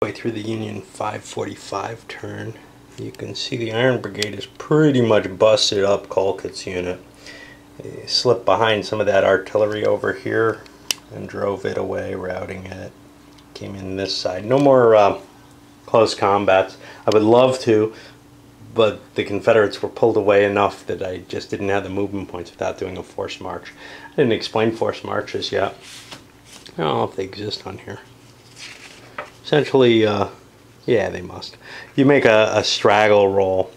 halfway through the Union 545 turn. You can see the Iron Brigade is pretty much busted up Colquitt's unit. They slipped behind some of that artillery over here and drove it away, routing it. Came in this side. No more close combats. I would love to, but the Confederates were pulled away enough that I just didn't have the movement points without doing a forced march. I didn't explain forced marches yet. I don't know if they exist on here. Essentially, yeah, they must. You make a straggle roll,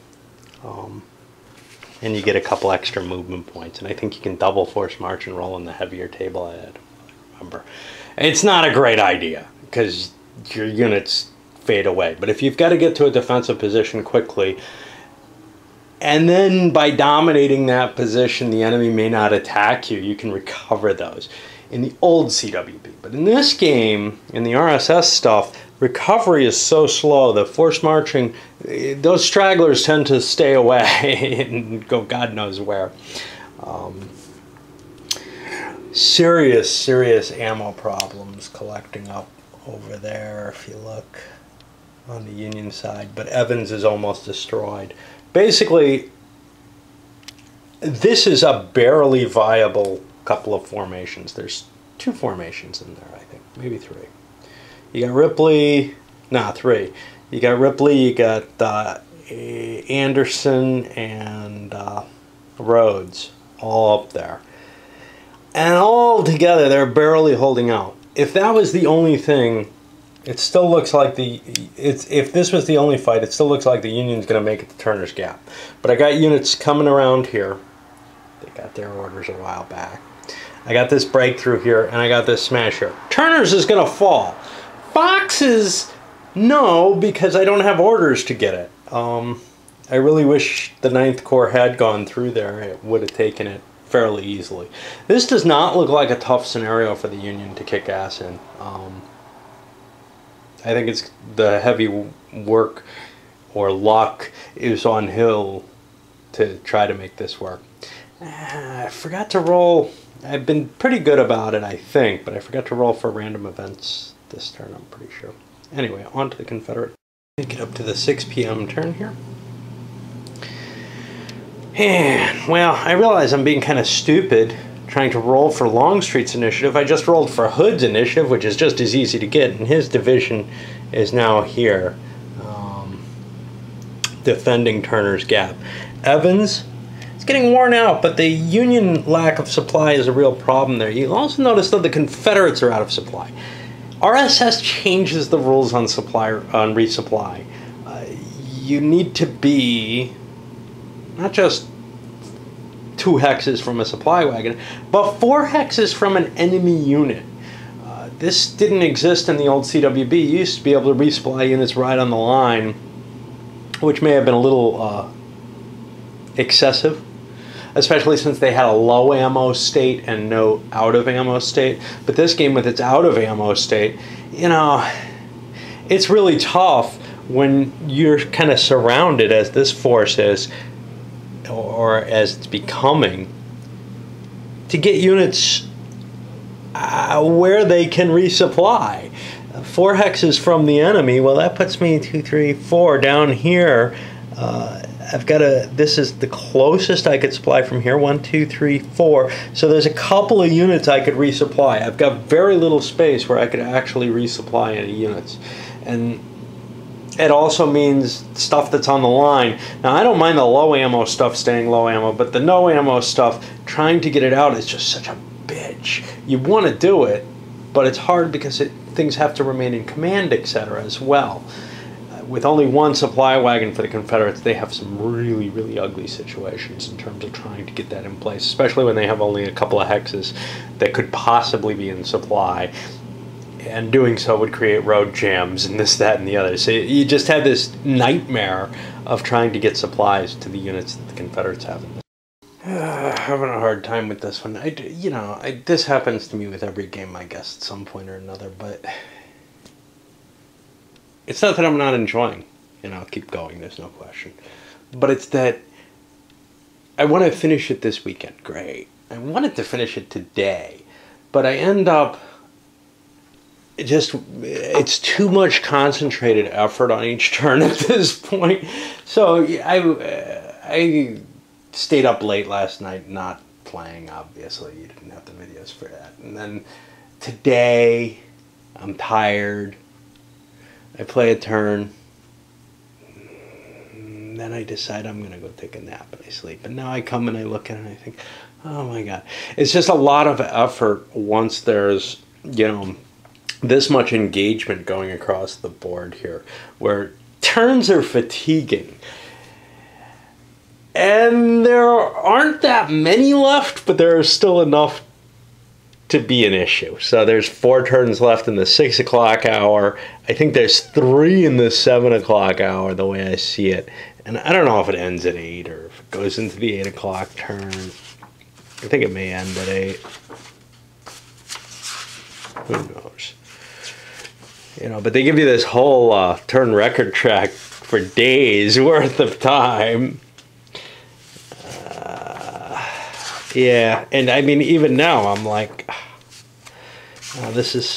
and you get a couple extra movement points. And I think you can double forced march and roll in the heavier table, I remember. It's not a great idea, because your units fade away. But if you've got to get to a defensive position quickly, and then by dominating that position, the enemy may not attack you, you can recover those in the old CWB. But in this game, in the RSS stuff, recovery is so slow that forced marching, those stragglers tend to stay away and go God knows where. Serious ammo problems collecting up over there if you look on the Union side, but Evans is almost destroyed. Basically, this is a barely viable couple of formations. There's 2 formations in there, I think, maybe 3. You got Ripley, nah, 3. You got Ripley, you got Anderson and Rhodes all up there. And all together, they're barely holding out. If that was the only thing, it still looks like if this was the only fight, it still looks like the Union's going to make it to Turner's Gap. But I got units coming around here. They got their orders a while back. I got this breakthrough here, and I got this smash here. Turner's is going to fall. Fox's, no, because I don't have orders to get it. I really wish the 9th Corps had gone through there. It would have taken it fairly easily. This does not look like a tough scenario for the Union to kick ass in. I think it's the heavy work or luck is on Hill to try to make this work. I forgot to roll. I've been pretty good about it, I think, but I forgot to roll for random events this turn, I'm pretty sure. Anyway, on to the Confederate. Get up to the 6 p.m. turn here. And, well, I realize I'm being kind of stupid trying to roll for Longstreet's initiative. I just rolled for Hood's initiative, which is just as easy to get, and his division is now here, defending Turner's Gap. Evans, it's getting worn out, but the Union lack of supply is a real problem there. You'll also notice that the Confederates are out of supply. RSS changes the rules on resupply. You need to be not just 2 hexes from a supply wagon, but 4 hexes from an enemy unit. This didn't exist in the old CWB. You used to be able to resupply units right on the line, which may have been a little excessive, especially since they had a low ammo state and no out of ammo state. But this game with its out of ammo state, you know, it's really tough when you're kind of surrounded, as this force is, or as it's becoming, to get units where they can resupply. 4 hexes from the enemy, well, that puts me 2, 3, 4 down here. I've got this is the closest I could supply from here. 1, 2, 3, 4. So there's a couple of units I could resupply. I've got very little space where I could actually resupply any units. And it also means stuff that's on the line. Now, I don't mind the low ammo stuff staying low ammo, but the no ammo stuff, trying to get it out is just such a bitch. You want to do it, but it's hard because things have to remain in command, etc. as well. With only 1 supply wagon for the Confederates, they have some really, really ugly situations in terms of trying to get that in place, especially when they have only a couple of hexes that could possibly be in supply. And doing so would create road jams and this, that, and the other. So you just have this nightmare of trying to get supplies to the units that the Confederates have. Having a hard time with this one. This happens to me with every game, I guess, at some point or another, but it's not that I'm not enjoying, I'll keep going, there's no question. But it's that I want to finish it this weekend. Great. I wanted to finish it today, but I end up it's too much concentrated effort on each turn at this point. So I stayed up late last night not playing. Obviously, you didn't have the videos for that. And then today, I'm tired. I play a turn. Then I decide I'm going to go take a nap and I sleep. And now I come and I look at it and I think, oh my God. It's just a lot of effort once there's, this much engagement going across the board here, where turns are fatiguing. And there aren't that many left, but there are still enough to be an issue. So there's 4 turns left in the 6 o'clock hour. I think there's 3 in the 7 o'clock hour, the way I see it. And I don't know if it ends at 8 or if it goes into the 8 o'clock turn. I think it may end at 8. Who knows? But they give you this whole turn record track for days worth of time. Yeah, and I mean, even now, I'm like, this is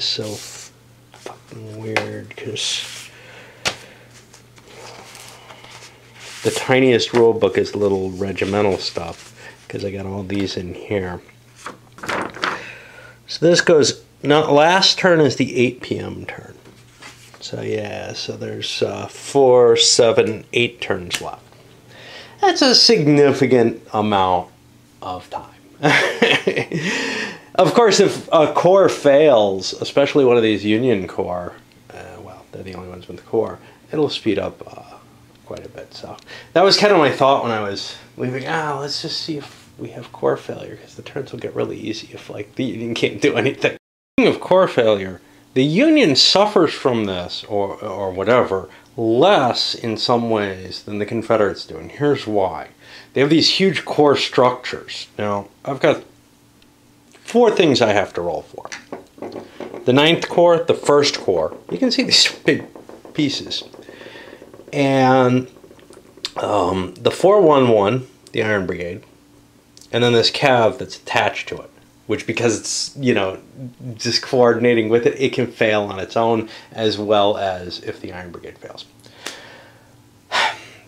so fucking weird, because the tiniest rule book is little regimental stuff, because I got all these in here. So this goes, now last turn is the 8 p.m. turn. So yeah, so there's 4, 7, 8 turns left. That's a significant amount of time. Of course, if a core fails, especially one of these Union core, well, they're the only ones with the core, it'll speed up quite a bit. So that was kind of my thought when I was leaving. Let's just see if we have core failure, because the turns will get really easy if the Union can't do anything. Speaking of core failure, the Union suffers from this, or whatever, less in some ways than the Confederates do, and here's why. They have these huge core structures. Now, I've got 4 things I have to roll for. The 9th Corps, the 1st Corps. You can see these big pieces. And the 411, the Iron Brigade, and then this cav that's attached to it, which, because it's, just coordinating with it, it can fail on its own, as well as if the Iron Brigade fails.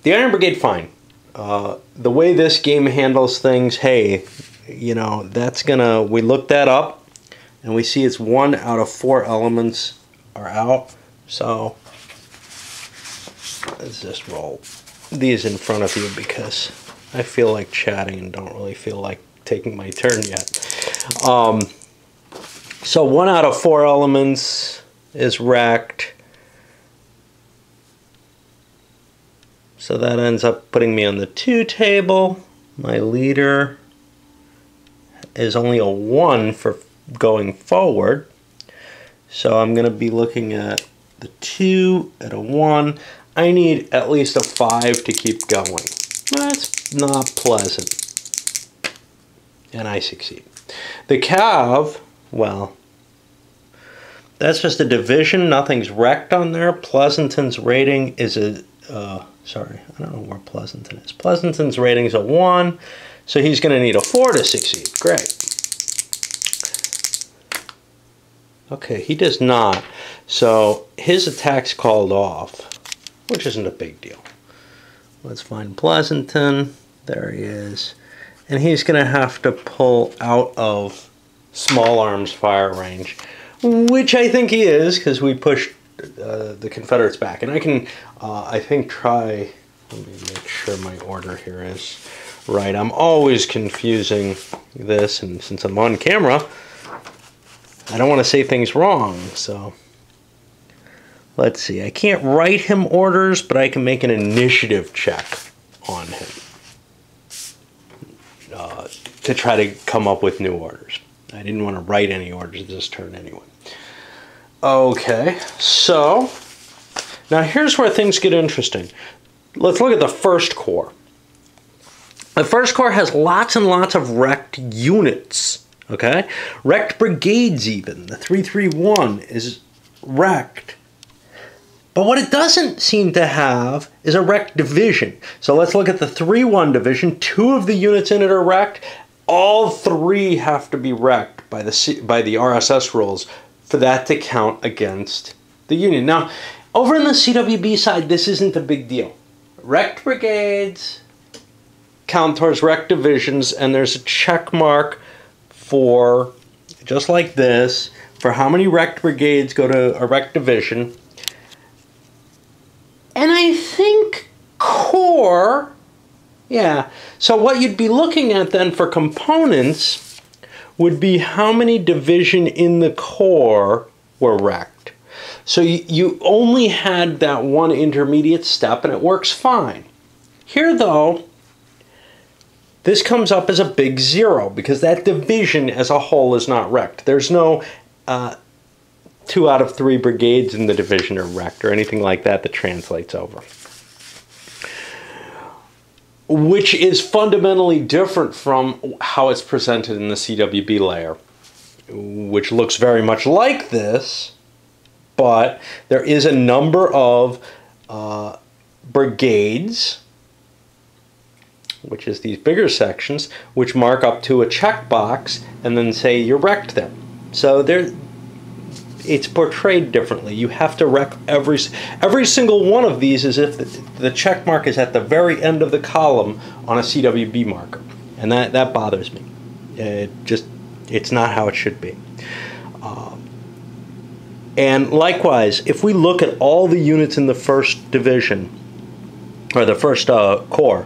The Iron Brigade, fine. The way this game handles things, hey, that's gonna, we looked that up, and we see it's 1 out of 4 elements are out, so let's just roll these in front of you, because I feel like chatting and don't really feel like taking my turn yet. So 1 out of 4 elements is wrecked. So that ends up putting me on the 2 table. My leader is only a 1 for going forward. So I'm going to be looking at the 2 at a 1. I need at least a 5 to keep going. That's not pleasant. And I succeed. The cav, well, that's just a division. Nothing's wrecked on there. Pleasanton's rating is a... sorry, I don't know where Pleasanton is. Pleasanton's rating is a 1, so he's going to need a 4 to succeed. Great. Okay, he does not. So his attack's called off, which isn't a big deal. Let's find Pleasanton. There he is. And he's going to have to pull out of small arms fire range, which I think he is, because we pushed the Confederates back. And I can, I think, try, let me make sure my order here is right. I'm always confusing this, and since I'm on camera, I don't want to say things wrong. So let's see. I can't write him orders, but I can make an initiative check on him to try to come up with new orders. I didn't want to write any orders this turn anyway. Okay, so now here's where things get interesting. Let's look at the 1st Corps. The 1st Corps has lots and lots of wrecked units, okay? Wrecked brigades even. The 331 is wrecked. But what it doesn't seem to have is a wrecked division. So let's look at the 3-1 division. 2 of the units in it are wrecked. All 3 have to be wrecked by the RSS rules for that to count against the Union. Now, over in the CWB side, this isn't a big deal. Wrecked brigades count towards wrecked divisions, and there's a check mark for, just like this, for how many wrecked brigades go to a wrecked division. And I think corps, yeah. So what you'd be looking at then for components would be how many division in the corps were wrecked. So you only had that one intermediate step, and it works fine. Here, though, this comes up as a big 0 because that division as a whole is not wrecked. There's no 2 out of 3 brigades in the division are wrecked or anything like that that translates over. Which is fundamentally different from how it's presented in the CWB layer, which looks very much like this, but there is a number of brigades, which is these bigger sections, which mark up to a checkbox and then say you're wrecked there. So it's portrayed differently. You have to wreck every single one of these as if the check mark is at the very end of the column on a CWB marker. And that bothers me. It's not how it should be. And likewise, if we look at all the units in the 1st division, or the 1st corps,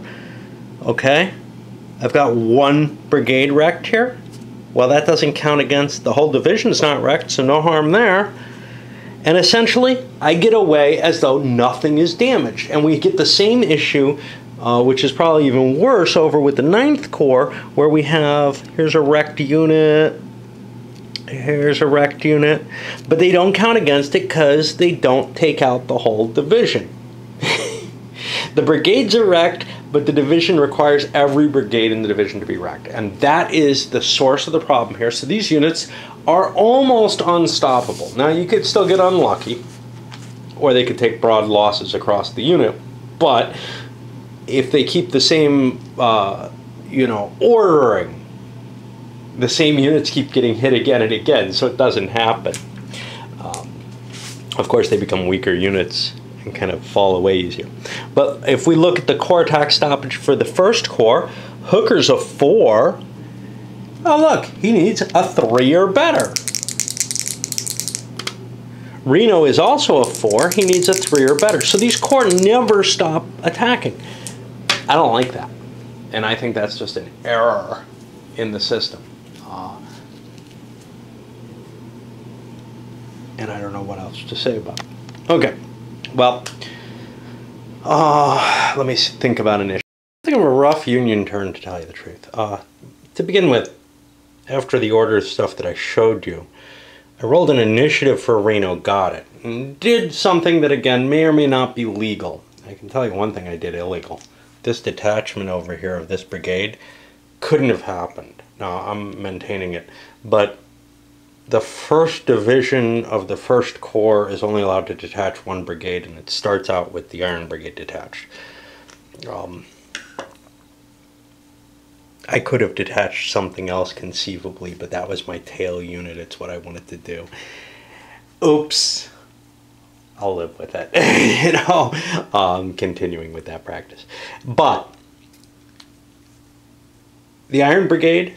okay, I've got 1 brigade wrecked here. Well, that doesn't count against the whole division. It's not wrecked, so no harm there. And essentially, I get away as though nothing is damaged. And we get the same issue, which is probably even worse, over with the 9th Corps, where we have, here's a wrecked unit, here's a wrecked unit, but they don't count against it because they don't take out the whole division. The brigades are wrecked, but the division requires every brigade in the division to be wrecked. And that is the source of the problem here. So these units are almost unstoppable. Now, you could still get unlucky, or they could take broad losses across the unit. But if they keep the same, ordering, the same units keep getting hit again and again, so it doesn't happen. Of course, they become weaker units and kind of fall away easier. But if we look at the corps attack stoppage for the 1st Corps, Hooker's a 4. Oh, look, he needs a 3 or better. Reno is also a 4. He needs a 3 or better. So these corps never stop attacking. I don't like that. And I think that's just an error in the system. And I don't know what else to say about it. Okay. Well, let me think about an issue. I think I'm a rough Union turn, to tell you the truth. To begin with, after the order stuff that I showed you, I rolled an initiative for Reno, got it, and did something that, again, may or may not be legal. I can tell you one thing I did illegal. This detachment over here of this brigade couldn't have happened. Now, I'm maintaining it, but the 1st Division of the 1st Corps is only allowed to detach 1 brigade, and it starts out with the Iron Brigade detached. I could have detached something else conceivably, but that was my tail unit. It's what I wanted to do. Oops. I'll live with it. Continuing with that practice. But the Iron Brigade,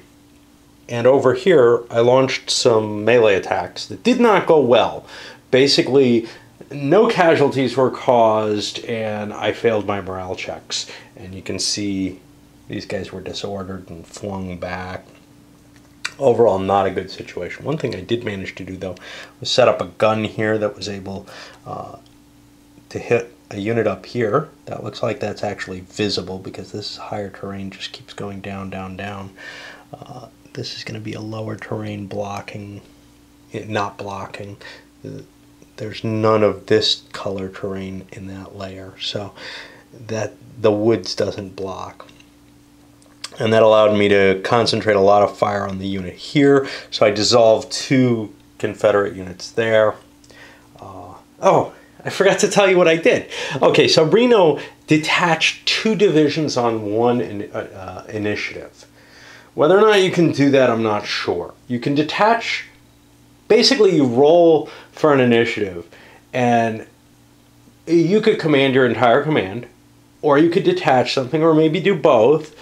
and over here, I launched some melee attacks that did not go well. Basically, no casualties were caused, and I failed my morale checks. And you can see these guys were disordered and flung back. Overall, not a good situation. One thing I did manage to do, though, was set up a gun here that was able to hit a unit up here. That looks like that's actually visible because this higher terrain just keeps going down, down, down. This is going to be a lower terrain blocking, not blocking. There's none of this color terrain in that layer, so that the woods doesn't block. And that allowed me to concentrate a lot of fire on the unit here, so I dissolved 2 Confederate units there. Oh, I forgot to tell you what I did. Okay, so Reno detached 2 divisions on 1 initiative. Whether or not you can do that, I'm not sure. You can detach basically you roll for an initiative, and you could command your entire command, or you could detach something, or maybe do both.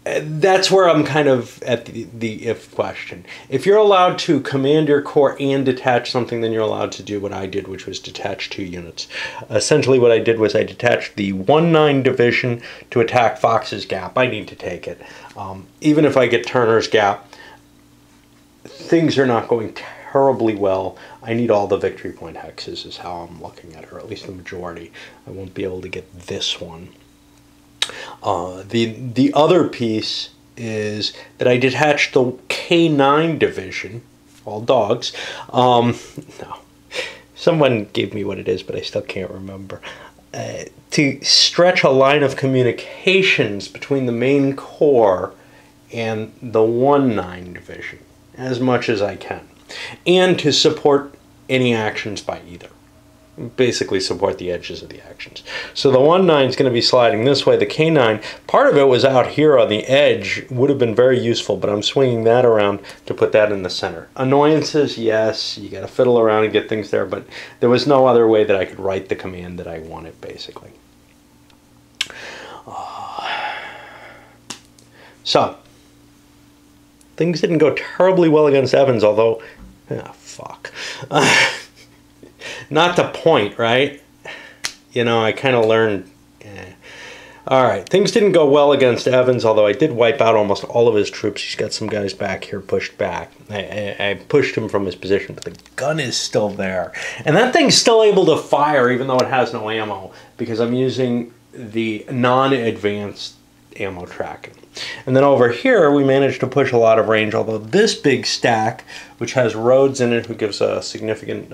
That's where I'm kind of at the if question. If you're allowed to command your corps and detach something, then you're allowed to do what I did, which was detach 2 units. Essentially what I did was I detached the 1-9 division to attack Fox's Gap. I need to take it. Even if I get Turner's Gap, things are not going terribly well. I need all the victory point hexes is how I'm looking at it, or at least the majority. I won't be able to get this one. The other piece is that I detached the K9 division, all dogs. No, someone gave me what it is, but I still can't remember. To stretch a line of communications between the main corps and the 1-9 division as much as I can, and to support any actions by either. Basically support the edges of the actions. So the 1-9 is going to be sliding this way. The K9, part of it was out here on the edge, would have been very useful, but I'm swinging that around to put that in the center. Annoyances, yes, you got to fiddle around and get things there, but there was no other way that I could write the command that I wanted, basically. So, things didn't go terribly well against Evans, although, fuck. Not the point, right? You know, I kind of learned. All right, things didn't go well against Evans, although I did wipe out almost all of his troops. He's got some guys back here pushed back. I pushed him from his position, but the gun is still there. And that thing's still able to fire, even though it has no ammo, because I'm using the non-advanced ammo tracking. And then over here, we managed to push a lot of range, although this big stack, which has Rhodes in it, who gives a significant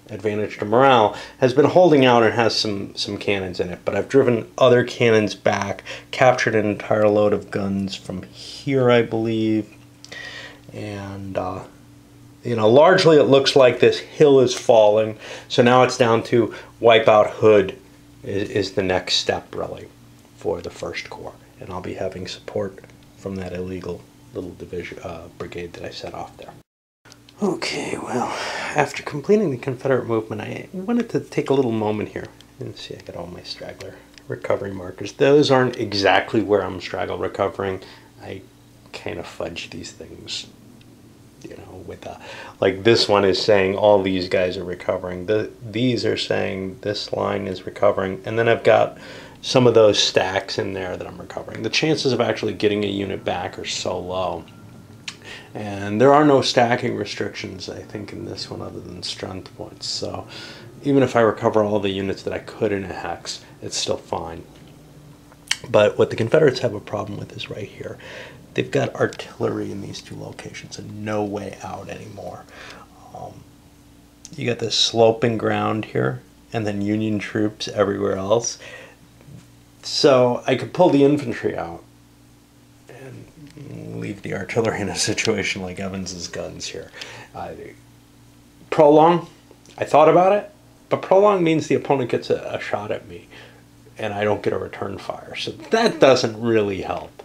advantage to morale, has been holding out and has some cannons in it. But I've driven other cannons back, captured an entire load of guns from here, I believe. And, you know, largely it looks like this hill is falling. So now it's down to wipe out Hood is the next step, really, for the First Corps. And I'll be having support from that illegal little division brigade that I set off there. Okay, well, after completing the Confederate movement, I wanted to take a little moment here. And see, I got all my straggler recovery markers. Those aren't exactly where I'm straggle recovering. I kind of fudge these things, you know, with like this one is saying all these guys are recovering. These are saying this line is recovering. And then I've got some of those stacks in there that I'm recovering. The chances of actually getting a unit back are so low. And there are no stacking restrictions, I think, in this one other than strength points. So even if I recover all the units that I could in a hex, it's still fine. But what the Confederates have a problem with is right here. They've got artillery in these 2 locations and no way out anymore. You got this sloping ground here and then Union troops everywhere else. So I could pull the infantry out and leave the artillery in a situation like Evans's guns here. Prolong, I thought about it, but prolong means the opponent gets a shot at me and I don't get a return fire. So that doesn't really help.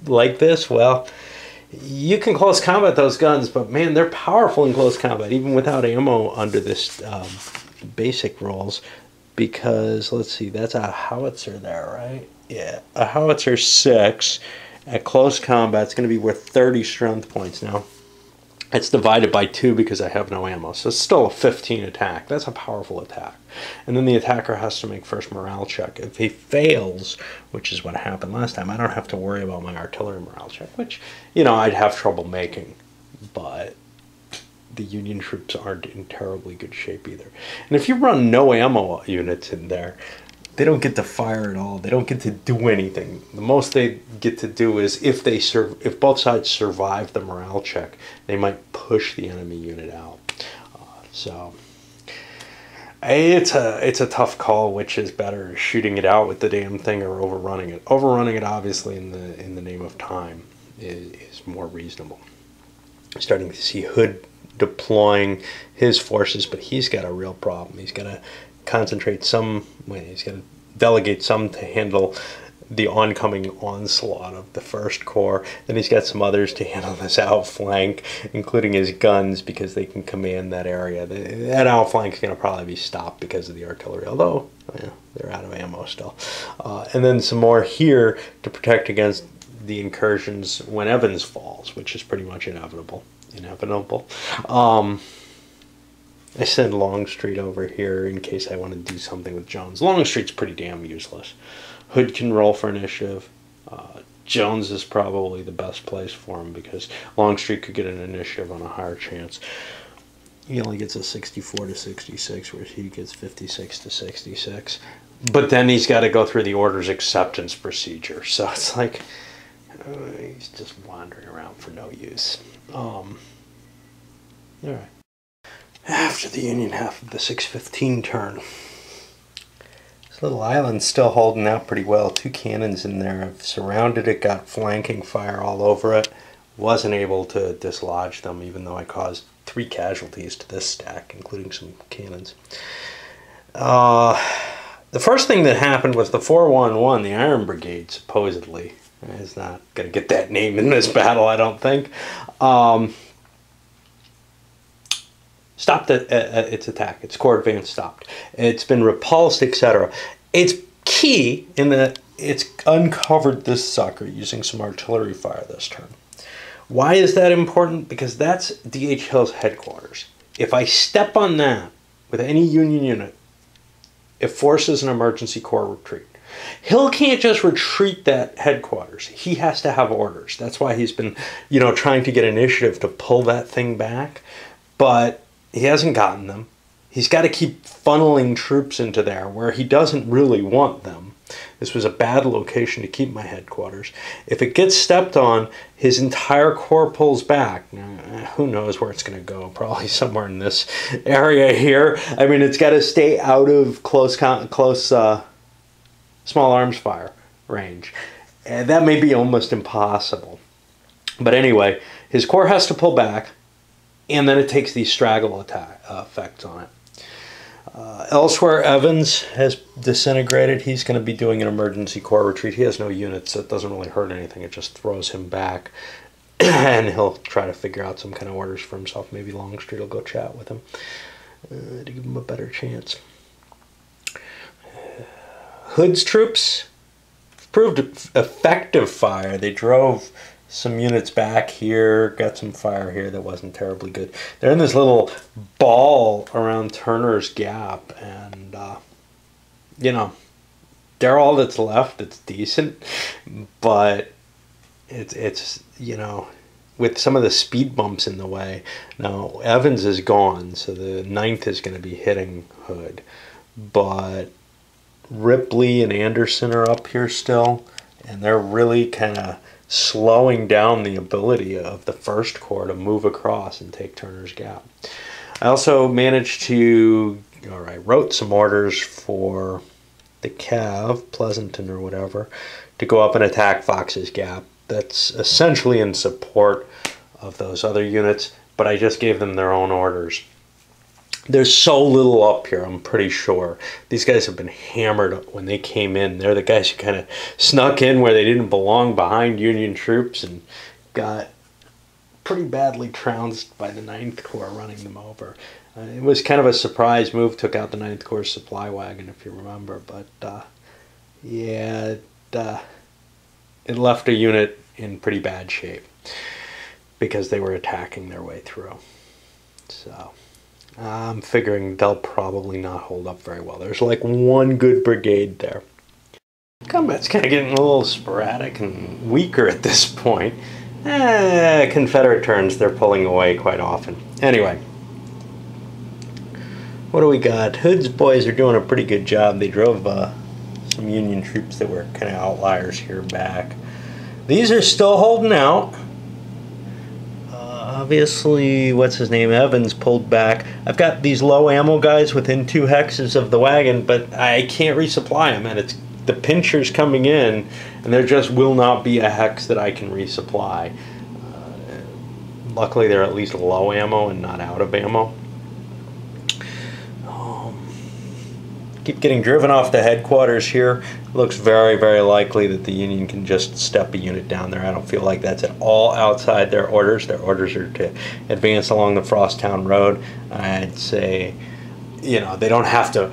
Like this, well, you can close combat those guns, but man, they're powerful in close combat, even without ammo under this basic rules. Because, let's see, that's a howitzer there, right? Yeah, a howitzer 6 at close combat is going to be worth 30 strength points. Now, it's divided by 2 because I have no ammo, so it's still a 15 attack. That's a powerful attack. And then the attacker has to make first morale check. If he fails, which is what happened last time, I don't have to worry about my artillery morale check, which, you know, I'd have trouble making. But the Union troops aren't in terribly good shape either. And if you run no ammo units in there, they don't get to fire at all. They don't get to do anything. The most they get to do is if both sides survive the morale check, they might push the enemy unit out. So it's a tough call. Which is better, shooting it out with the damn thing or overrunning it? Overrunning it, obviously, in the name of time, is more reasonable. Starting to see Hood deploying his forces, but he's got a real problem. He's got to concentrate some way. He's got to delegate some to handle the oncoming onslaught of the First Corps. Then he's got some others to handle this outflank, including his guns, because they can command that area. That outflank is going to probably be stopped because of the artillery, although yeah, they're out of ammo still. And then some more here to protect against the incursions when Evans falls, which is pretty much inevitable. I send Longstreet over here in case I want to do something with Jones. Longstreet's pretty damn useless. Hood can roll for initiative. Jones is probably the best place for him because Longstreet could get an initiative on a higher chance. He only gets a 64 to 66, whereas he gets 56 to 66. But then he's got to go through the orders acceptance procedure. So it's like he's just wandering around for no use. All right. After the Union half of the 6:15 turn. This little island's still holding out pretty well. 2 cannons in there. I've surrounded it, got flanking fire all over it. Wasn't able to dislodge them, even though I caused 3 casualties to this stack, including some cannons. The first thing that happened was the 411, the Iron Brigade, supposedly. It's not going to get that name in this battle, I don't think. Stopped its attack. Its corps advance stopped. It's been repulsed, etc. It's key in that it's uncovered this sucker using some artillery fire this turn. Why is that important? Because that's D.H. Hill's headquarters. If I step on that with any Union unit, it forces an emergency corps retreat. Hill can't just retreat that headquarters. He has to have orders. That's why he's been, trying to get initiative to pull that thing back. But he hasn't gotten them. He's got to keep funneling troops into there where he doesn't really want them. This was a bad location to keep my headquarters. If it gets stepped on, his entire corps pulls back. Now, who knows where it's going to go? Probably somewhere in this area here. I mean, it's got to stay out of close small arms fire range. And that may be almost impossible. But anyway, his corps has to pull back. And then it takes these straggle attack effects on it. Elsewhere, Evans has disintegrated. He's going to be doing an emergency corps retreat. He has no units, so it doesn't really hurt anything. It just throws him back. And he'll try to figure out some kind of orders for himself. Maybe Longstreet will go chat with him to give him a better chance. Hood's troops proved effective fire. They drove some units back here, got some fire here that wasn't terribly good. They're in this little ball around Turner's Gap, and they're all that's left. It's decent, but it's with some of the speed bumps in the way. Now Evans is gone, so the 9th is going to be hitting Hood, but Ripley and Anderson are up here still, and they're really kind of slowing down the ability of the First Corps to move across and take Turner's Gap. I also managed to, wrote some orders for the Cav, Pleasanton or whatever, to go up and attack Fox's Gap. That's essentially in support of those other units, but I just gave them their own orders. There's so little up here, I'm pretty sure. These guys have been hammered when they came in. They're the guys who kind of snuck in where they didn't belong behind Union troops and got pretty badly trounced by the 9th Corps running them over. It was kind of a surprise move, took out the 9th Corps supply wagon, if you remember. But, it left a unit in pretty bad shape because they were attacking their way through. So I'm figuring they'll probably not hold up very well. There's like one good brigade there. Combat's kind of getting a little sporadic and weaker at this point. Confederate turns, they're pulling away quite often. Anyway, what do we got? Hood's boys are doing a pretty good job. They drove some Union troops that were kind of outliers here back. These are still holding out. Obviously, what's his name? Evans pulled back. I've got these low ammo guys within 2 hexes of the wagon, but I can't resupply them, and it's the pinchers coming in, and there just will not be a hex that I can resupply. Luckily, they're at least low ammo and not out of ammo. keep getting driven off the headquarters here. Looks very, very likely that the Union can just step a unit down there. I don't feel like that's at all outside their orders. Their orders are to advance along the Frosttown Road. I'd say, you know, they don't have to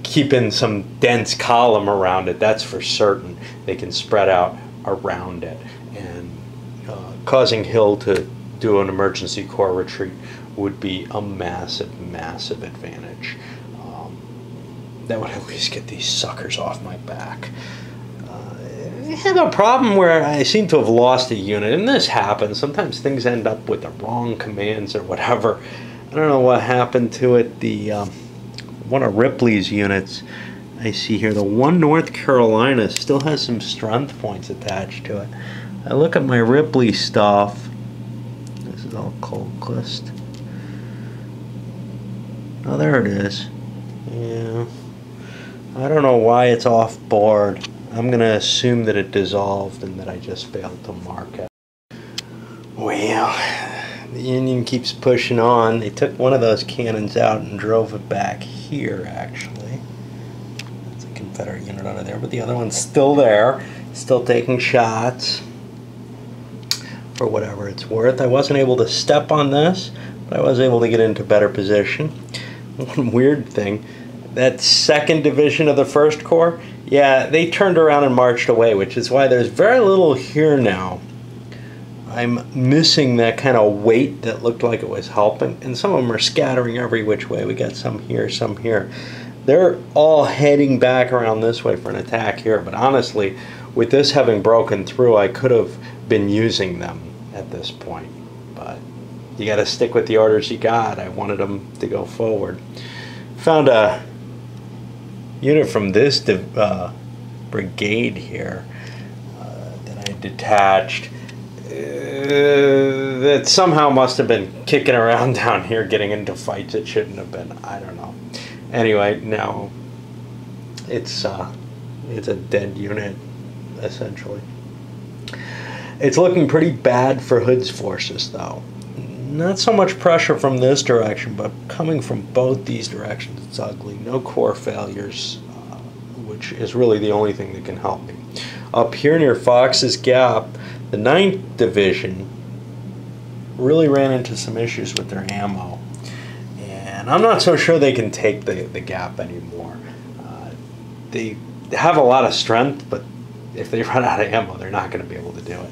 keep in some dense column around it. That's for certain. They can spread out around it. And causing Hill to do an emergency corps retreat would be a massive, massive advantage. That would at least get these suckers off my back. I have a problem where I seem to have lost a unit, and this happens. Sometimes things end up with the wrong commands or whatever. I don't know what happened to it. The one of Ripley's units I see here, the 1 North Carolina, still has some strength points attached to it. I look at my Ripley stuff. This is all Colquist. Oh, there it is. Yeah. I don't know why it's off board. I'm going to assume that it dissolved and that I just failed to mark it. Well, the Union keeps pushing on. They took one of those cannons out and drove it back here, actually. That's a Confederate unit under there, but the other one's still there, still taking shots for whatever it's worth. I wasn't able to step on this, but I was able to get into better position. One weird thing, that 2nd Division of the 1st Corps, yeah, they turned around and marched away, which is why there's very little here now. I'm missing that kind of weight that looked like it was helping, and some of them are scattering every which way. We got some here, some here. They're all heading back around this way for an attack here, but honestly, with this having broken through, I could have been using them at this point. But you got to stick with the orders you got. I wanted them to go forward. Found a unit from this brigade here that I detached that somehow must have been kicking around down here, getting into fights it shouldn't have been. I don't know. Anyway, now it's a dead unit, essentially. It's looking pretty bad for Hood's forces, though. Not so much pressure from this direction, but coming from both these directions, it's ugly. No core failures, which is really the only thing that can help me. Up here near Fox's Gap, the 9th Division really ran into some issues with their ammo. And I'm not so sure they can take the gap anymore. They have a lot of strength, but if they run out of ammo, they're not going to be able to do it.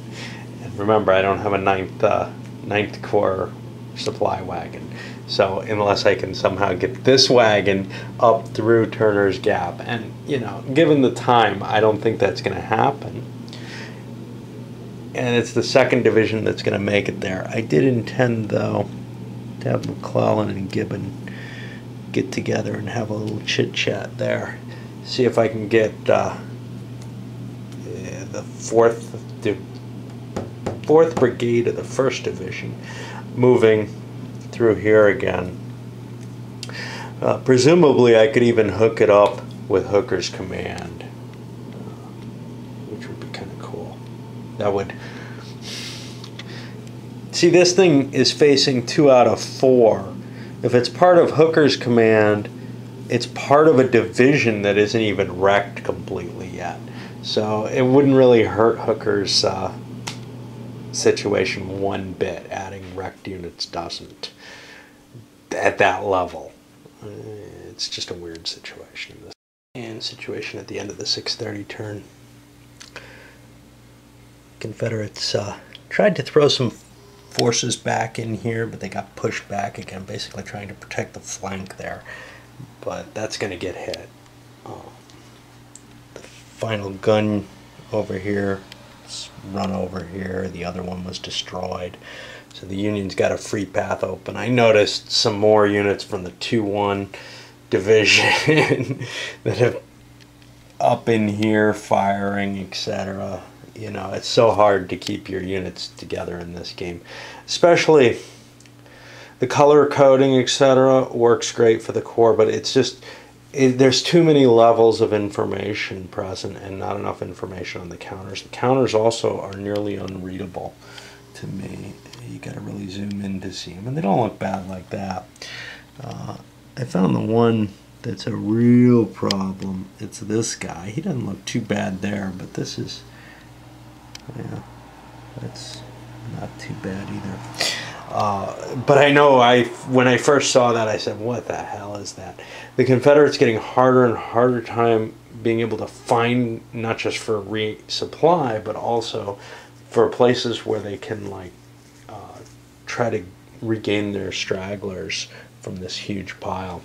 And remember, I don't have a 9th Corps supply wagon. So unless I can somehow get this wagon up through Turner's Gap, and you know, given the time, I don't think that's going to happen. And it's the 2nd Division that's going to make it there. I did intend, though, to have McClellan and Gibbon get together and have a little chit-chat there. See if I can get the 4th Brigade of the 1st Division moving through here again. Presumably I could even hook it up with Hooker's command, which would be kind of cool. That would... See, this thing is facing 2 out of 4. If it's part of Hooker's command, it's part of a division that isn't even wrecked completely yet. So it wouldn't really hurt Hooker's situation one bit. Adding wrecked units doesn't at that level. It's just a weird situation. And situation at the end of the 6:30 turn. Confederates tried to throw some forces back in here, but they got pushed back again, basically trying to protect the flank there. But that's going to get hit. The final gun over here, run over here. The other one was destroyed. So the Union's got a free path open. I noticed some more units from the 2-1 division that have up in here firing, etc. You know, it's so hard to keep your units together in this game. Especially the color coding, etc. works great for the Corps, but it's just, there's too many levels of information present and not enough information on the counters. The counters also are nearly unreadable to me. You gotta really zoom in to see them, and they don't look bad like that. I found the one that's a real problem. It's this guy. He doesn't look too bad there, but this is, yeah, that's not too bad either. But I know when I first saw that, I said, what the hell is that? The Confederates getting harder and harder time being able to find, not just for resupply, but also for places where they can try to regain their stragglers from this huge pile.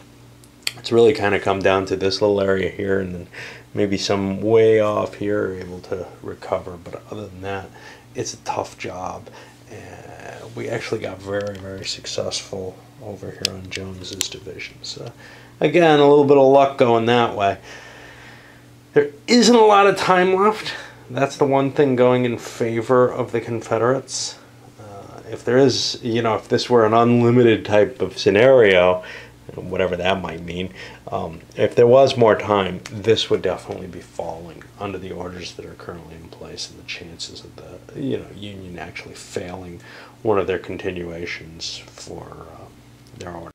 It's really kind of come down to this little area here, and then maybe some way off here are able to recover. But other than that, it's a tough job. And we actually got very, very successful over here on Jones's division. So again, a little bit of luck going that way. There isn't a lot of time left. That's the one thing going in favor of the Confederates. If there is, if this were an unlimited type of scenario, whatever that might mean, if there was more time, this would definitely be falling under the orders that are currently in place, and the chances of the Union actually failing one of their continuations for their order.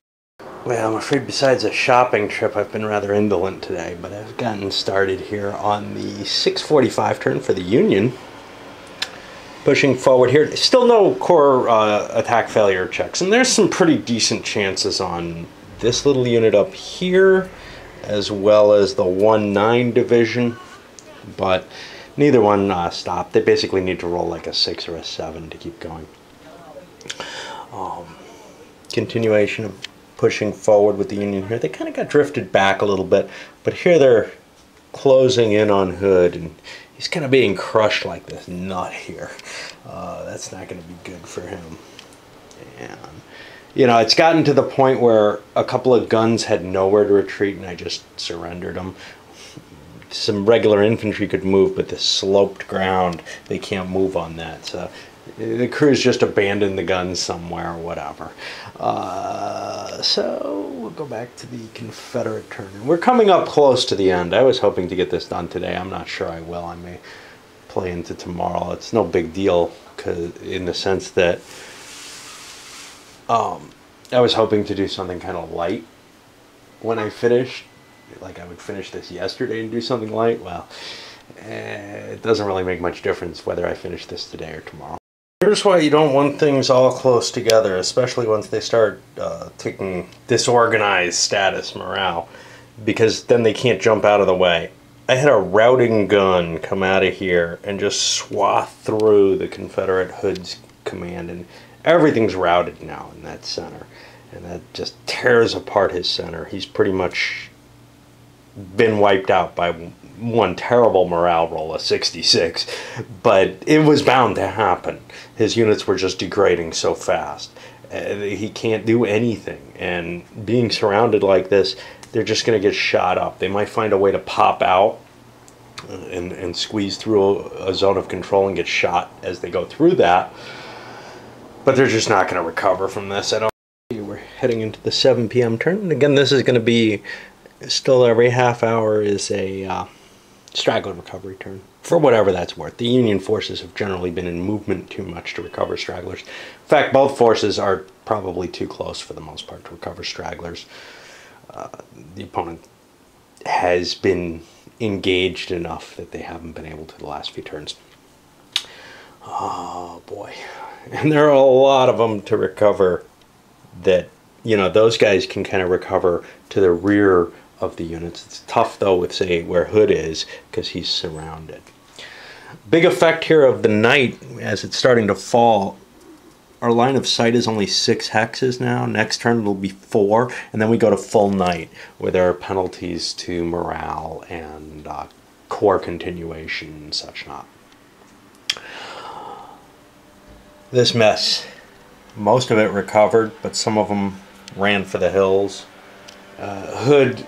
Well, I'm afraid besides a shopping trip, I've been rather indolent today, but I've gotten started here on the 6:45 turn for the Union. Pushing forward here, still no core attack failure checks, and there's some pretty decent chances on this little unit up here, as well as the 1-9 division, but neither one stopped. They basically need to roll like a 6 or a 7 to keep going. Continuation of pushing forward with the Union here. They kind of got drifted back a little bit, but here they're closing in on Hood, and he's kind of being crushed like this nut here. That's not going to be good for him. And, it's gotten to the point where a couple of guns had nowhere to retreat, and I just surrendered them. Some regular infantry could move, but this sloped ground, they can't move on that. So the crews just abandoned the guns somewhere or whatever. So we'll go back to the Confederate turn. And we're coming up close to the end. I was hoping to get this done today. I'm not sure I will. I may play into tomorrow. It's no big deal, in the sense that I was hoping to do something kind of light when I finished. Like I would finish this yesterday and do something light. Well, it doesn't really make much difference whether I finish this today or tomorrow. Here's why you don't want things all close together, especially once they start taking disorganized status morale, because then they can't jump out of the way. I had a routing gun come out of here and just swath through the Confederate Hood's command, and everything's routed now in that center, and that just tears apart his center. He's pretty much been wiped out by one terrible morale roll, a 66, but it was bound to happen. His units were just degrading so fast. He can't do anything, and being surrounded like this, they're just going to get shot up. They might find a way to pop out and squeeze through a zone of control and get shot as they go through that, but they're just not going to recover from this. I don't. We're heading into the 7 p.m. turn, and again, this is going to be still every half hour is a straggler recovery turn, for whatever that's worth. The Union forces have generally been in movement too much to recover stragglers. In fact, both forces are probably too close for the most part to recover stragglers. The opponent has been engaged enough that they haven't been able to the last few turns. Oh boy. And there are a lot of them to recover that, those guys can kind of recover to the rear of the units. It's tough though with, say, where Hood is, because he's surrounded. Big effect here of the night as it's starting to fall. Our line of sight is only 6 hexes now. Next turn it'll be 4, and then we go to full night, where there are penalties to morale and core continuation and such not. This mess, most of it recovered, but some of them ran for the hills. Hood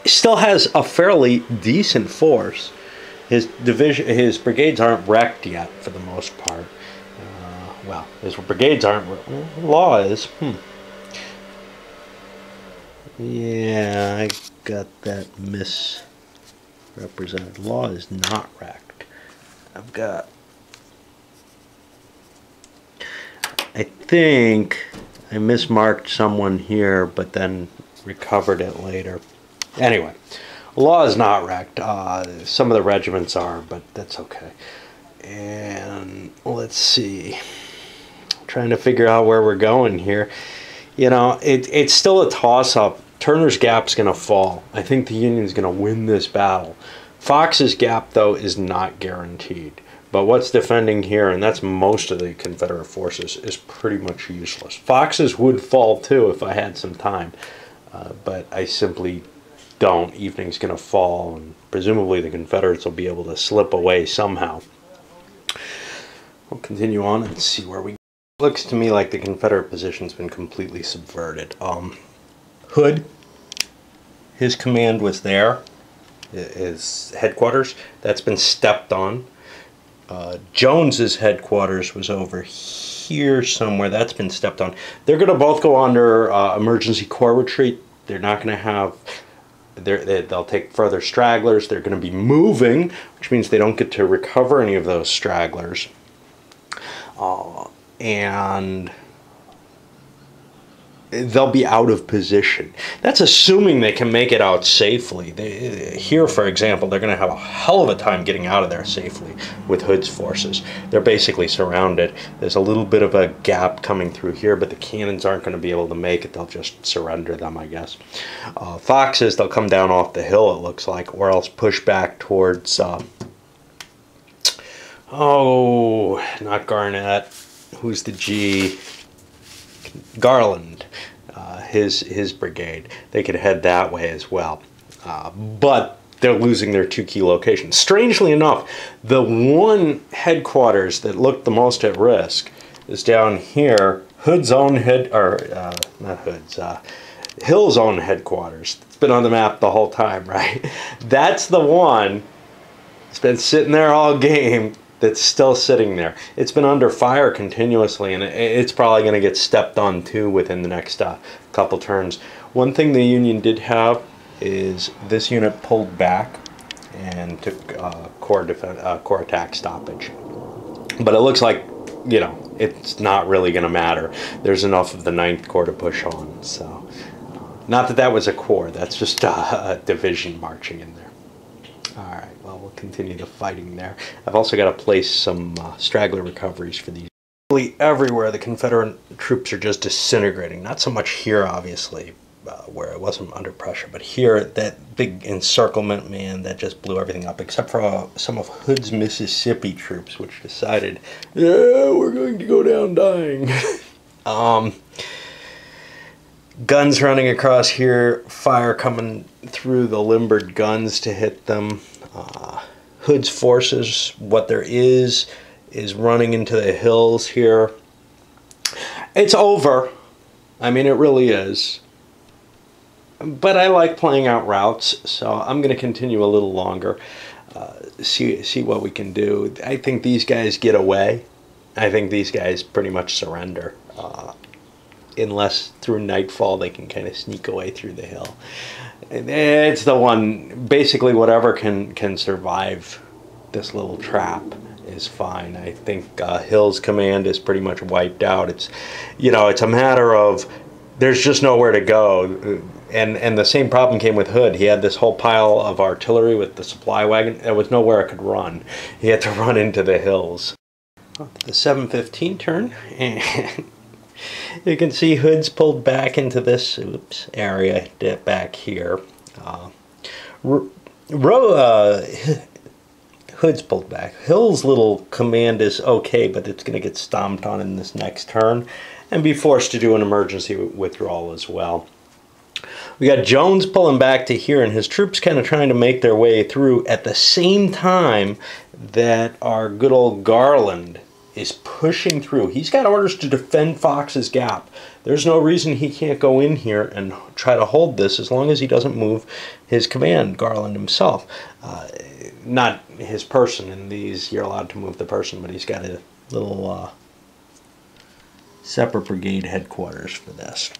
still has a fairly decent force. His brigades aren't wrecked yet for the most part. Well, his brigades aren't. Law is. Yeah, I got that misrepresented. Law is not wrecked. I've got. I think I mismarked someone here, but then recovered it later. Anyway, Law is not wrecked. Some of the regiments are, but that's okay. And let's see. Trying to figure out where we're going here. You know, it's still a toss-up. Turner's Gap's going to fall. I think the Union's going to win this battle. Fox's Gap, though, is not guaranteed. But what's defending here, and that's most of the Confederate forces, is pretty much useless. Fox's would fall, too, if I had some time. But I simply don't. Evening's going to fall, and presumably the Confederates will be able to slip away somehow. We'll continue on and see where we go. It looks to me like the Confederate position's been completely subverted. Hood, his command was there, his headquarters. That's been stepped on. Jones's headquarters was over here somewhere. That's been stepped on. They're going to both go under emergency corps retreat. They're not going to have... They'll take further stragglers. They're going to be moving, which means they don't get to recover any of those stragglers. And they'll be out of position. That's assuming they can make it out safely. Here, for example, they're going to have a hell of a time getting out of there safely with Hood's forces. They're basically surrounded. There's a little bit of a gap coming through here, but the cannons aren't going to be able to make it. They'll just surrender them, I guess. Foxes, they'll come down off the hill, it looks like, or else push back towards... oh, not Garnett. Who's the G? Garland. His brigade. They could head that way as well. But they're losing their two key locations. Strangely enough, the one headquarters that looked the most at risk is down here. Hood's own not Hood's, Hill's own headquarters. It's been on the map the whole time, right? That's the one that's been sitting there all game that's still sitting there. It's been under fire continuously, and it's probably going to get stepped on too within the next couple turns. One thing the Union did have is this unit pulled back and took corps attack stoppage. But it looks like, you know, it's not really going to matter. There's enough of the 9th Corps to push on. So, not that that was a corps. That's just a division marching in there. All right, well, we'll continue the fighting there. I've also got to place some straggler recoveries for these. Everywhere, the Confederate troops are just disintegrating. Not so much here, obviously, where it wasn't under pressure, but here, that big encirclement, man, that just blew everything up, except for some of Hood's Mississippi troops, which decided, yeah, we're going to go down dying. Guns running across here, fire coming through the limbered guns to hit them. Hood's forces, what there is running into the hills here. It's over. I mean, it really is. But I like playing out routes, so I'm going to continue a little longer. See what we can do. I think these guys get away. I think these guys pretty much surrender. Unless through nightfall they can kind of sneak away through the hill. It's the one, basically whatever can survive this little trap is fine. I think Hill's command is pretty much wiped out. It's, you know, it's a matter of there's just nowhere to go. And the same problem came with Hood. He had this whole pile of artillery with the supply wagon. There was nowhere it could run. He had to run into the hills. The 7:15 turn, and you can see Hood's pulled back into this area back here. Hood's pulled back. Hill's little command is okay, but it's going to get stomped on in this next turn and be forced to do an emergency withdrawal as well. We got Jones pulling back to here, and his troops kind of trying to make their way through at the same time that our good old Garland is pushing through. He's got orders to defend Fox's Gap. There's no reason he can't go in here and try to hold this as long as he doesn't move his command, Garland himself. Not his person. In these, you're allowed to move the person, but he's got a little separate brigade headquarters for this.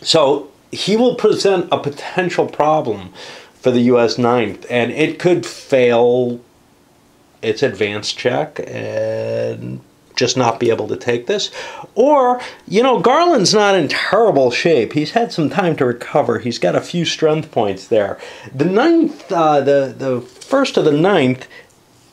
So he will present a potential problem for the U.S. 9th, and it could fail its advance check, and just not be able to take this. Or, you know, Garland's not in terrible shape. He's had some time to recover. He's got a few strength points there. The ninth, the first of the ninth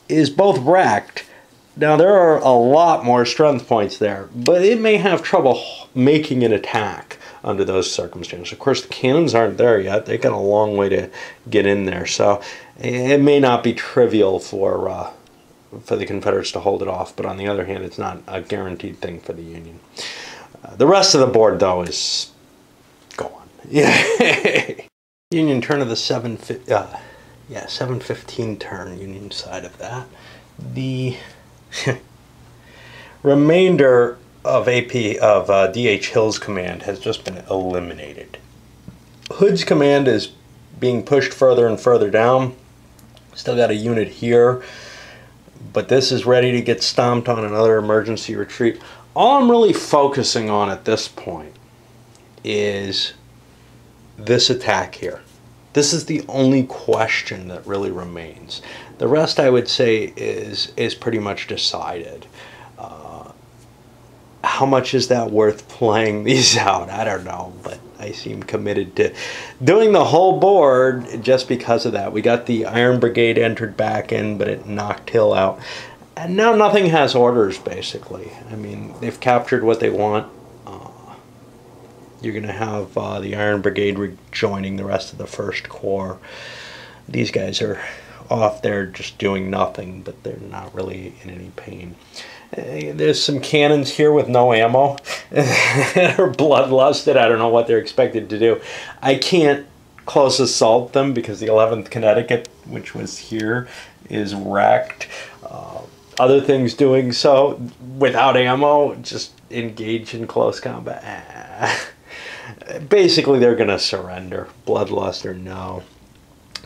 is both wrecked. Now, there are a lot more strength points there, but it may have trouble making an attack under those circumstances. Of course, the cannons aren't there yet. They've got a long way to get in there, so it may not be trivial for the Confederates to hold it off, but on the other hand, it's not a guaranteed thing for the Union. The rest of the board, though, is gone. Yeah. Union turn of the 715 turn, Union side of that. The remainder of D.H. Hill's command has just been eliminated. Hood's command is being pushed further and further down. Still got a unit here, but this is ready to get stomped on another emergency retreat. All I'm really focusing on at this point is this attack here. This is the only question that really remains. The rest, I would say, is pretty much decided. How much is that worth playing these out? I don't know, but I seem committed to doing the whole board just because of that. We got the Iron Brigade entered back in, but it knocked Hill out. And now nothing has orders, basically. I mean, they've captured what they want. You're going to have the Iron Brigade rejoining the rest of the First Corps. These guys are off there just doing nothing, but they're not really in any pain. There's some cannons here with no ammo. They're bloodlusted. I don't know what they're expected to do. I can't close assault them because the 11th Connecticut, which was here, is wrecked. Other things doing so without ammo, just engage in close combat. Basically, they're going to surrender. Bloodlust or no.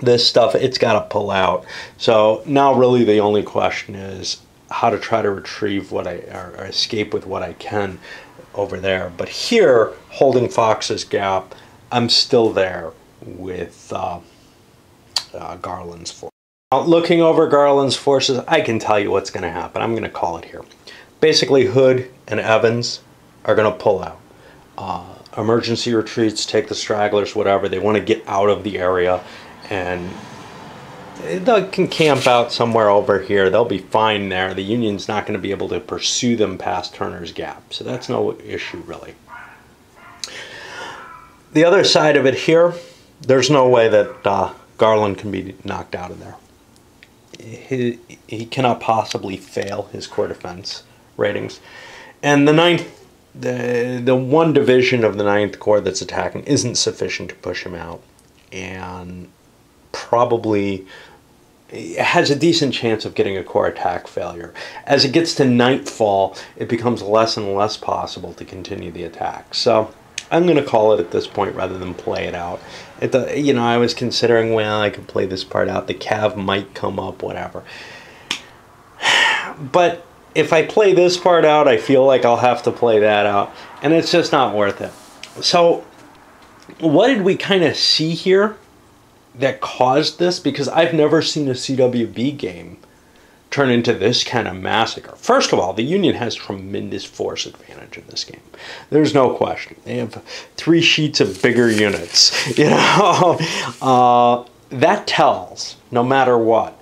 This stuff, it's got to pull out. So now really the only question is how to try to retrieve what or escape with what I can over there. But here, holding Fox's Gap, I'm still there with Garland's force. Now, looking over Garland's forces, I can tell you what's going to happen. I'm going to call it here. Basically, Hood and Evans are going to pull out. Emergency retreats, take the stragglers, whatever. They want to get out of the area, and they can camp out somewhere over here. They'll be fine there. The Union's not going to be able to pursue them past Turner's Gap, so that's no issue, really. The other side of it here, there's no way that Garland can be knocked out of there. He cannot possibly fail his corps defense ratings. And the 9th, the one division of the 9th Corps that's attacking isn't sufficient to push him out, and probably has a decent chance of getting a corps attack failure. As it gets to nightfall, it becomes less and less possible to continue the attack. So I'm going to call it at this point rather than play it out. You know, I was considering, well, I could play this part out. The Cav might come up, whatever. But if I play this part out, I feel like I'll have to play that out, and it's just not worth it. So what did we kind of see here that caused this? Because I've never seen a CWB game turn into this kind of massacre. First of all, the Union has tremendous force advantage in this game. There's no question. They have 3 sheets of bigger units. You know, that tells, no matter what.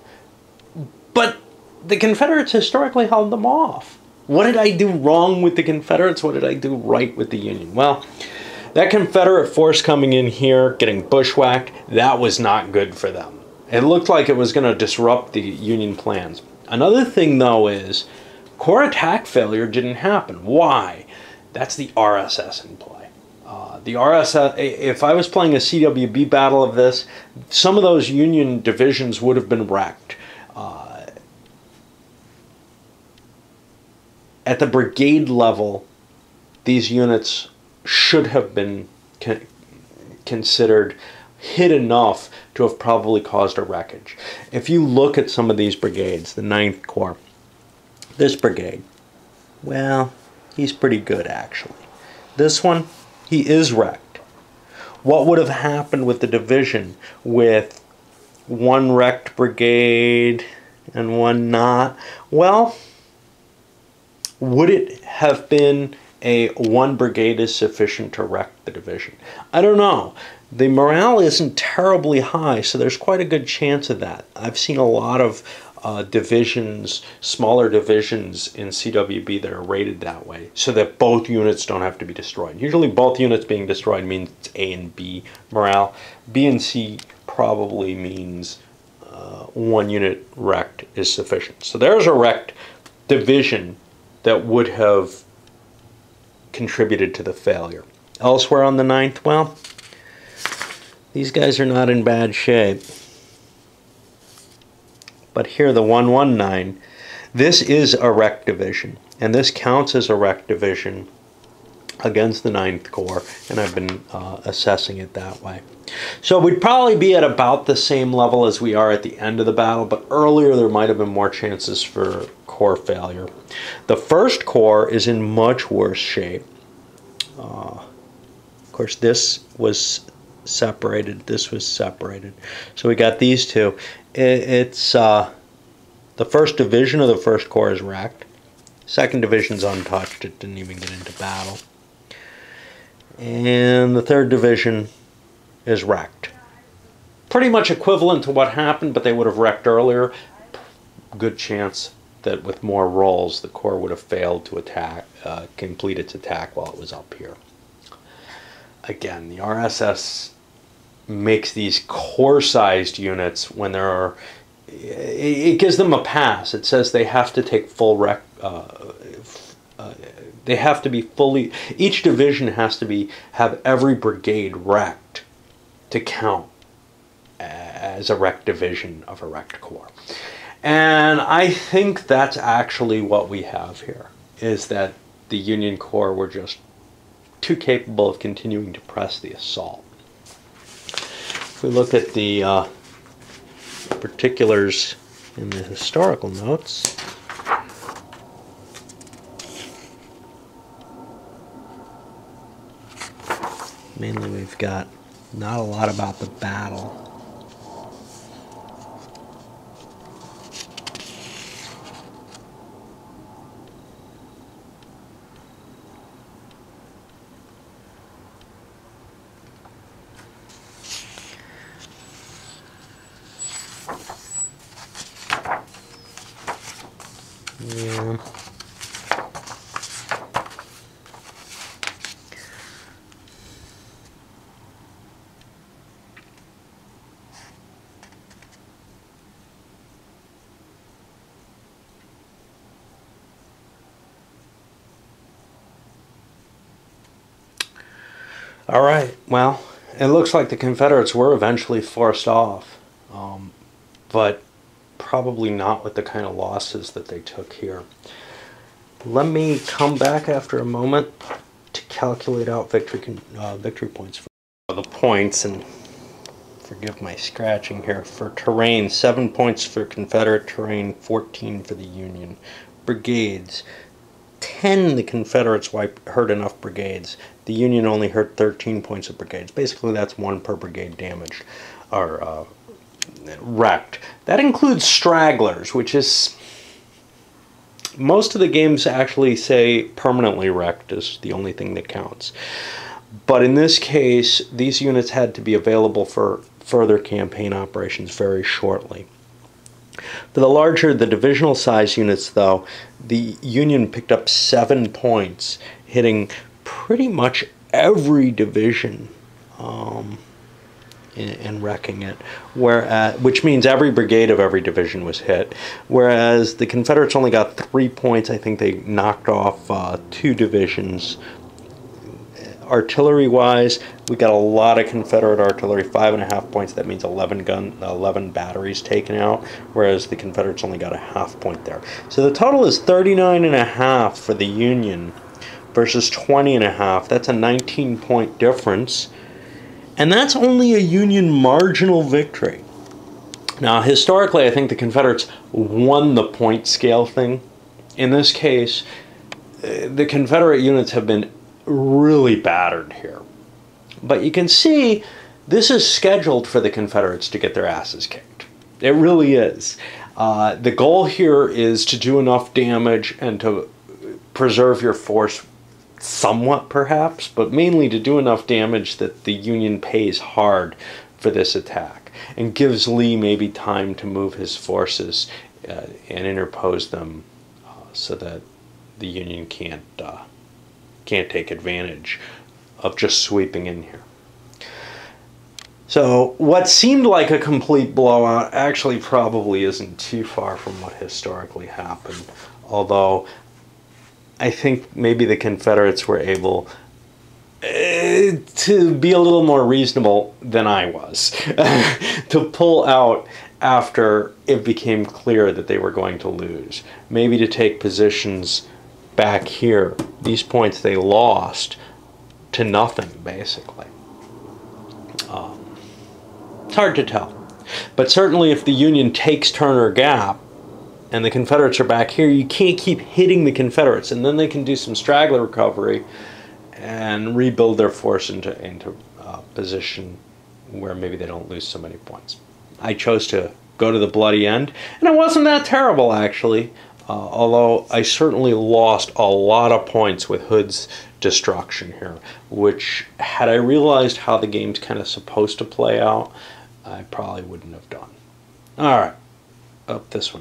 But the Confederates historically held them off. What did I do wrong with the Confederates? What did I do right with the Union? Well, that Confederate force coming in here, getting bushwhacked, that was not good for them. It looked like it was going to disrupt the Union plans. Another thing, though, is corps attack failure didn't happen. Why? That's the RSS in play. The RSS, if I was playing a CWB battle of this, some of those Union divisions would have been wrecked. At the brigade level, these units should have been considered hit enough to have probably caused a wreckage. If you look at some of these brigades, the 9th Corps, this brigade, well, he's pretty good, actually. This one, he is wrecked. What would have happened with the division with one wrecked brigade and one not? Well, Would it have been a one brigade is sufficient to wreck the division? I don't know. The morale isn't terribly high, so there's quite a good chance of that. I've seen a lot of divisions, smaller divisions in CWB that are rated that way, so that both units don't have to be destroyed. Usually both units being destroyed means it's A and B morale. B and C probably means one unit wrecked is sufficient. So there's a wrecked division that would have contributed to the failure. Elsewhere on the 9th, well, these guys are not in bad shape. But here, the 119, this is a wrecked division, and this counts as a wrecked division against the 9th Corps, and I've been assessing it that way. So we'd probably be at about the same level as we are at the end of the battle, but earlier there might have been more chances for Corps failure. The 1st Corps is in much worse shape. Of course, this was separated, this was separated. So we got these two. It's the 1st Division of the 1st Corps is wrecked. 2nd Division's untouched, it didn't even get into battle. And the 3rd Division is wrecked. Pretty much equivalent to what happened, but they would have wrecked earlier. Good chance that with more rolls, the Corps would have failed to attack, complete its attack while it was up here. Again, the RSS makes these Corps-sized units when there are, it gives them a pass. It says they have to take full they have to be fully, each division has to have every brigade wrecked to count as a wrecked division of a wrecked Corps. And I think that's actually what we have here, is that the Union Corps were just too capable of continuing to press the assault. If we look at the particulars in the historical notes, mainly we've got not a lot about the battle. Yeah. All right, well, it looks like the Confederates were eventually forced off, but probably not with the kind of losses that they took here. Let me come back after a moment to calculate out victory points for the points, and forgive my scratching here. For terrain, 7 points for Confederate terrain, 14 for the Union. Brigades, 10 the Confederates hurt enough brigades. The Union only hurt 13 points of brigades. Basically, that's 1 per brigade damaged or wrecked. That includes stragglers, which is, most of the games actually say permanently wrecked is the only thing that counts. But in this case, these units had to be available for further campaign operations very shortly. For the larger, the divisional size units, though, the Union picked up 7 points, hitting pretty much every division and wrecking it, which means every brigade of every division was hit, whereas the Confederates only got 3 points. I think they knocked off 2 divisions. Artillery-wise, we got a lot of Confederate artillery, 5.5 points. That means 11 batteries taken out, whereas the Confederates only got a half point there. So the total is 39.5 for the Union versus 20.5. That's a 19-point difference, and that's only a Union marginal victory. Now, historically, I think the Confederates won the point scale thing. In this case, the Confederate units have been really battered here. But you can see this is scheduled for the Confederates to get their asses kicked. It really is. The goal here is to do enough damage and to preserve your force somewhat, perhaps, but mainly to do enough damage that the Union pays hard for this attack and gives Lee maybe time to move his forces and interpose them so that the Union can't take advantage of just sweeping in here. So what seemed like a complete blowout actually probably isn't too far from what historically happened, although I think maybe the Confederates were able to be a little more reasonable than I was, to pull out after it became clear that they were going to lose. Maybe to take positions back here. These points they lost to nothing, basically. It's hard to tell. But certainly if the Union takes Turner Gap and the Confederates are back here, you can't keep hitting the Confederates, and then they can do some straggler recovery and rebuild their force into position where maybe they don't lose so many points. I chose to go to the bloody end, and it wasn't that terrible, actually, although I certainly lost a lot of points with Hood's destruction here, which, had I realized how the game's kind of supposed to play out, I probably wouldn't have done. All right, up this one.